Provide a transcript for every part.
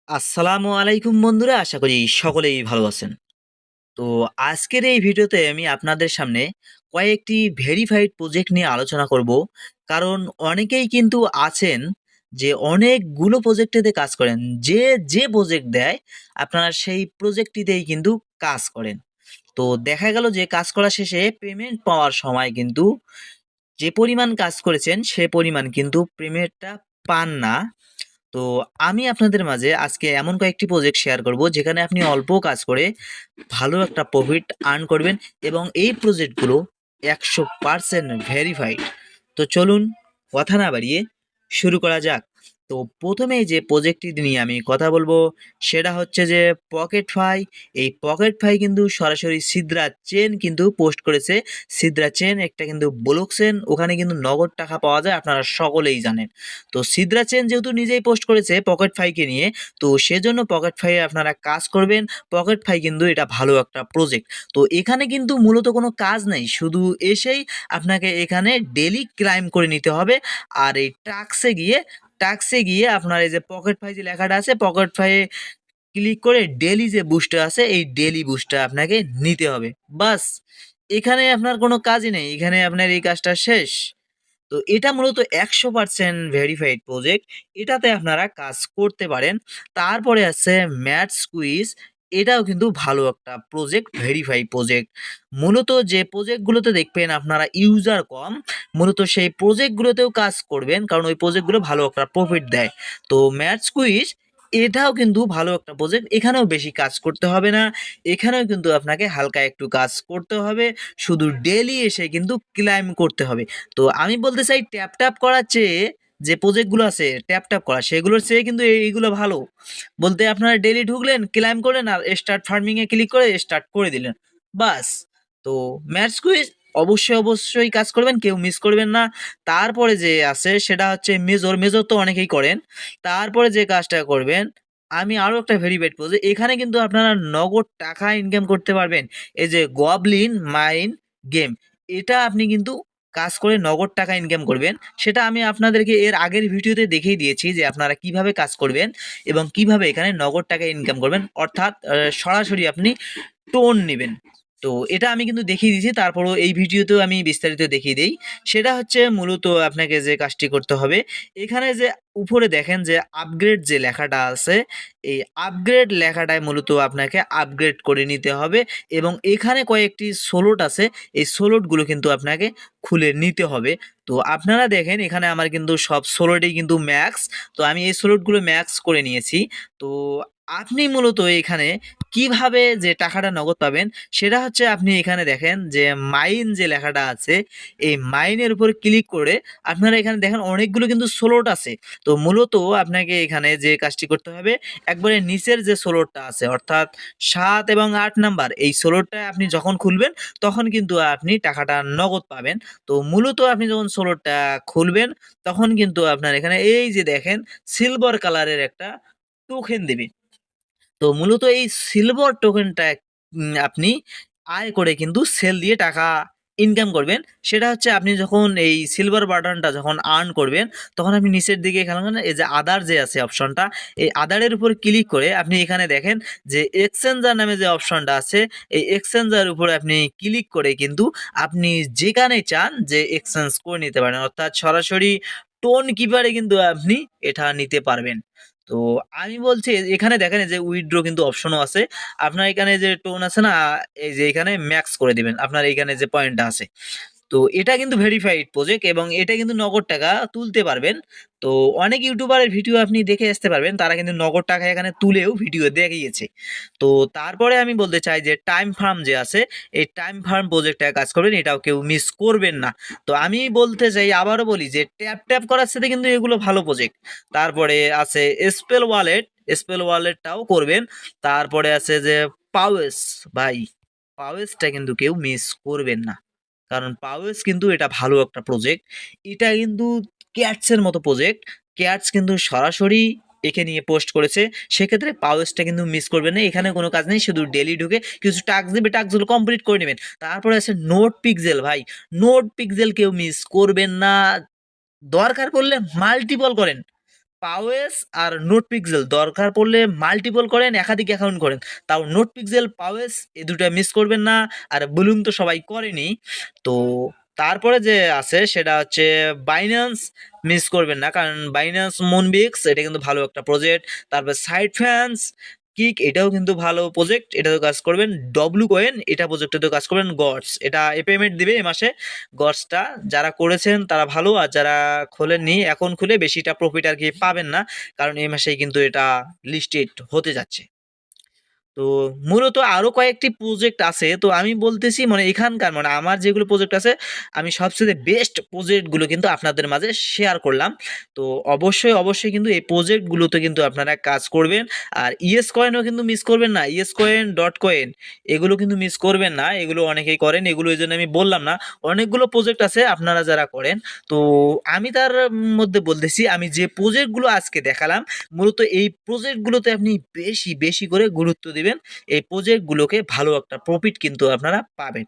আসসালামু আলাইকুম বন্ধুরা, আশা করি সকলেই ভালো আছেন। তো আজকের এই ভিডিওতে আমি আপনাদের সামনে কয়েকটি ভেরিফাইড প্রজেক্ট নিয়ে আলোচনা করব। কারণ অনেকেই কিন্তু আছেন যে অনেকগুলো প্রজেক্টেতে কাজ করেন। যে প্রজেক্ট দেয় আপনারা সেই প্রজেক্টটিতেই কিন্তু কাজ করেন। তো দেখা গেল যে কাজ করা শেষে পেমেন্ট পাওয়ার সময় কিন্তু যে পরিমাণ কাজ করেছেন সে পরিমাণ কিন্তু পেমেন্টটা পান না। তো আমি আপনাদের মাঝে আজকে এমন কয়েকটি প্রজেক্ট শেয়ার করব যেখানে আপনি অল্প কাজ করে ভালো একটা প্রফিট আর্ন করবেন এবং এই প্রজেক্টগুলো 100% ভেরিফাইড। তো চলুন কথা না বাড়িয়ে শুরু করা যাক। তো প্রথমেই যে প্রজেক্টটি নিয়ে আমি কথা বলবো সেটা হচ্ছে যে পকেট ফাই। এই পকেট ফাই কিন্তু সরাসরি সিদ্রা চেন কিন্তু পোস্ট করেছে। সিদ্রা চেন একটা কিন্তু ব্লক চেন, ওখানে কিন্তু নগদ টাকা পাওয়া যায়, আপনারা সকলেই জানেন। তো সিদ্রা চেন যেহেতু নিজেই পোস্ট করেছে পকেট ফাইকে নিয়ে, তো সেজন্য পকেট ফাই আপনারা কাজ করবেন। পকেট ফাই কিন্তু এটা ভালো একটা প্রজেক্ট। তো এখানে কিন্তু মূলত কোনো কাজ নেই, শুধু এসেই আপনাকে এখানে ডেলি ক্লাইম করে নিতে হবে। আর এই টাক্সে গিয়ে আপনার এই যে পকেট ফাই যে লেখাটা আছে, পকেট ফাইয়ে ক্লিক করে ডেলি যে বুস্টটা আছে এই ডেলি বুস্টটা আপনাকে নিতে হবে। বাস, এখানে আপনার কোনো কাজই নেই, এখানে আপনার এই কাজটা শেষ। তো এটা মূলত 100% ভেরিফাইড প্রজেক্ট, এটাতে আপনারা কাজ করতে পারেন। তারপরে আছে ম্যাথস কুইজ। এটাও কিন্তু ভালো একটা প্রজেক্ট, ভেরিফাই প্রজেক্ট। মূলত যে প্রজেক্টগুলোতে দেখবেন আপনারা ইউজার কম, মূলত সেই প্রজেক্টগুলোতেও কাজ করবেন, কারণ ওই প্রজেক্টগুলো ভালো একটা প্রফিট দেয়। তো ম্যাথস কুইজ এটাও কিন্তু ভালো একটা প্রজেক্ট, এখানেও বেশি কাজ করতে হবে না, এখানেও কিন্তু আপনাকে হালকা একটু কাজ করতে হবে, শুধু ডেলি এসে কিন্তু ক্লাইম করতে হবে। তো আমি বলতে চাই ট্যাপ ট্যাপ করার চেয়ে যে প্রজেক্টগুলো আছে ট্যাপ ট্যাপ করা সেগুলোর চেয়ে কিন্তু এইগুলো ভালো। বলতে আপনারা ডেইলি ঢুকলেন, ক্লাইম করলেন আর স্টার্ট ফার্মিং এ ক্লিক করে স্টার্ট করে দিলেন, বাস। তো ম্যাথস কুইজ অবশ্যই কাজ করবেন, কেউ মিস করবেন না। তারপরে যে আছে সেটা হচ্ছে মেজর। মেজর তো অনেকেই করেন। তারপরে যে কাজটা করবেন, আমি আরো একটা ভেরিফাইড প্রজেক্ট, এখানে কিন্তু আপনারা নগদ টাকা ইনকাম করতে পারবেন। এই যে গবলিন মাইন গেম, এটা আপনি কিন্তু কাজ করে নগদ টাকা ইনকাম করবেন। সেটা আমি আপনাদেরকে এর আগের ভিডিওতে দেখিয়ে দিয়েছি যে আপনারা কিভাবে কাজ করবেন এবং কিভাবে এখানে নগদ টাকা ইনকাম করবেন, অর্থাৎ সরাসরি আপনি টোন নেবেন। তো এটা আমি কিন্তু দেখিয়ে দিয়েছি, তারপরও এই ভিডিওতেও আমি বিস্তারিত দেখিয়ে দিই। সেটা হচ্ছে মূলত আপনাকে যে কাজটি করতে হবে, এখানে যে উপরে দেখেন যে আপগ্রেড যে লেখাটা আছে, এই আপগ্রেড লেখাটায় মূলত আপনাকে আপগ্রেড করে নিতে হবে এবং এখানে কয়েকটি স্লট আছে, এই স্লটগুলো কিন্তু আপনাকে খুলে নিতে হবে। তো আপনারা দেখেন এখানে আমার কিন্তু সব স্লটই কিন্তু ম্যাক্স। তো আমি এই স্লটগুলো ম্যাক্স করে নিয়েছি। তো আপনি মূলত এখানে কিভাবে যে টাকাটা নগদ পাবেন সেটা হচ্ছে, আপনি এখানে দেখেন যে মাইন যে লেখাটা আছে, এই মাইনের উপর ক্লিক করে আপনারা এখানে দেখেন অনেকগুলো কিন্তু স্লট আছে। তো মূলত আপনাকে এখানে যে কাজটি করতে হবে, একবারে নিচের যে স্লটটা আছে অর্থাৎ 7 এবং 8 নাম্বার, এই স্লটটা আপনি যখন খুলবেন তখন কিন্তু আপনি টাকাটা নগদ পাবেন। তো মূলত আপনি যখন স্লটটা খুলবেন তখন কিন্তু আপনার এখানে এই যে দেখেন সিলভার কালারের একটা টোকেন দেবে। তো মূলত এই সিলভার টোকেনটা আপনি আয় করে কিন্তু সেল দিয়ে টাকা ইনকাম করবেন। সেটা হচ্ছে আপনি যখন এই সিলভার বাটনটা যখন আর্ন করবেন তখন আপনি নিচের দিকে এখানে এই যে আদার যে আছে অপশনটা, এই আদারের উপর ক্লিক করে আপনি এখানে দেখেন যে এক্সচেঞ্জার নামে যে অপশনটা আছে, এই এক্সচেঞ্জার উপরে আপনি ক্লিক করে কিন্তু আপনি যেখানে চান যে এক্সচেঞ্জ করে নিতে পারেন, অর্থাৎ সরাসরি টোন কিপারে কিন্তু আপনি এটা নিতে পারবেন। তো আমি বলছি এখানে দেখেন এই যে উইথড্র কিন্তু অপশনও আছে। আপনার এখানে যে টোন আছে না, এই যে এখানে ম্যাক্স করে দিবেন আপনার এখানে যে পয়েন্টটা আছে। তো এটা কিন্তু ভেরিফাইড প্রজেক্ট এবং এটা কিন্তু নগদ টাকা তুলতে পারবেন। তো অনেক ইউটিউবারের ভিডিও আপনি দেখে আসতে পারবেন, তারা কিন্তু নগদ টাকা এখানে তুলেও ভিডিও দেখিয়েছে। তো তারপরে আমি বলতে চাই যে টাইম ফার্ম যে আছে, এই টাইম ফার্ম প্রজেক্টটা কাজ করবেন, এটাও কেউ মিস করবেন না। তো আমি বলতে চাই, আবারও বলি যে ট্যাপ ট্যাপ করার সাথে কিন্তু এগুলো ভালো প্রজেক্ট। তারপরে আছে স্পেল ওয়ালেট, স্পেল ওয়ালেটটাও করবেন। তারপরে আছে যে পাওয়েস, ভাই পাওয়েসটা কিন্তু কেউ মিস করবেন না, কারণ পাওয়েস কিন্তু এটা ভালো একটা প্রজেক্ট। এটা কিন্তু ক্যাটসের মতো প্রজেক্ট। ক্যাটস কিন্তু সরাসরি একে নিয়ে পোস্ট করেছে, সেক্ষেত্রে পাওয়েসটা কিন্তু মিস করবেন না। এখানে কোনো কাজ নেই, শুধু ডেলি ঢুকে কিছু টাস্ক দেবে, টাস্কগুলো কমপ্লিট করে নেবেন। তারপরে আছে নোট পিক্সেল, ভাই নোট পিক্সেল কেউ মিস করবেন না, দরকার পড়লে মাল্টিপল করেন, পাওয়েস আর নোট পিক্সেল দরকার পড়লে মাল্টিপল করেন, একাধিক অ্যাকাউন্ট করেন, তাও নোট পিক্সেল পাওয়েস এই দুটো মিস করবেন না। আর বুলুম তো সবাই করেনি। তো তারপরে যে আছে সেটা হচ্ছে বাইন্যান্স, মিস করবেন না, কারণ বাইন্যান্স মুনবিক্স এটা কিন্তু ভালো একটা প্রজেক্ট। তারপর সাইড ফ্যান্স কিক, এটাও কিন্তু ভালো প্রজেক্ট, এটাতেও কাজ করবেন। ডব্লু কয়েন এটা প্রজেক্টটাতেও কাজ করবেন। গডস এটা পেমেন্ট দিবে এ মাসে। গডসটা যারা করেছেন তারা ভালো, আর যারা খোলেননি এখন খুলে বেশিটা প্রফিট আর কি পাবেন না, কারণ এই মাসেই কিন্তু এটা লিস্টেড হতে যাচ্ছে। তো মূলত আরো কয়েকটি প্রজেক্ট আছে। তো আমি বলতেছি মানে এখানকার মানে আমার যেগুলো প্রজেক্ট আছে, আমি সবচেয়ে বেস্ট প্রজেক্টগুলো কিন্তু আপনাদের মাঝে শেয়ার করলাম। তো অবশ্যই কিন্তু এই প্রজেক্টগুলোতে কিন্তু আপনারা কাজ করবেন। আর ইএস কয়েনও কিন্তু মিস করবেন না। ইএস কয়েন, ডট কয়েন এগুলো কিন্তু মিস করবেন না। এগুলো অনেকেই করেন, এগুলো এইজন্য আমি বললাম না। অনেকগুলো প্রজেক্ট আছে আপনারা যারা করেন। তো আমি তার মধ্যে বলতেছি, আমি যে প্রজেক্টগুলো আজকে দেখালাম মূলত এই প্রজেক্টগুলোতে আপনি বেশি করে গুরুত্ব দিবেন। এই প্রজেক্টগুলোকে ভালো একটা প্রফিট কিন্তু আপনারা পাবেন।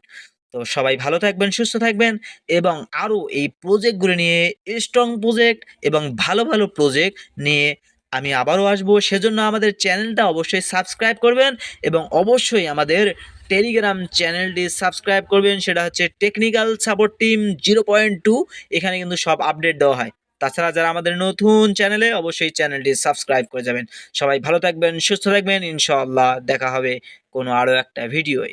তো সবাই ভালো থাকবেন, সুস্থ থাকবেন, এবং আরো এই প্রজেক্টগুলো নিয়ে স্ট্রং প্রজেক্ট এবং ভালো প্রজেক্ট নিয়ে আমি আবারও আসবো। সেজন্য আমাদের চ্যানেলটা অবশ্যই সাবস্ক্রাইব করবেন, এবং অবশ্যই আমাদের টেলিগ্রাম চ্যানেলটি সাবস্ক্রাইব করবেন। সেটা হচ্ছে টেকনিক্যাল সাপোর্ট টিম 0.2। এখানে কিন্তু সব আপডেট দেওয়া হয়। তাছাড়া যারা আমাদের নতুন চ্যানেলে, অবশ্যই চ্যানেলটি সাবস্ক্রাইব করে যাবেন। সবাই ভালো থাকবেন, সুস্থ থাকবেন, ইনশাআল্লাহ দেখা হবে কোনো আরো একটা ভিডিওয়ে।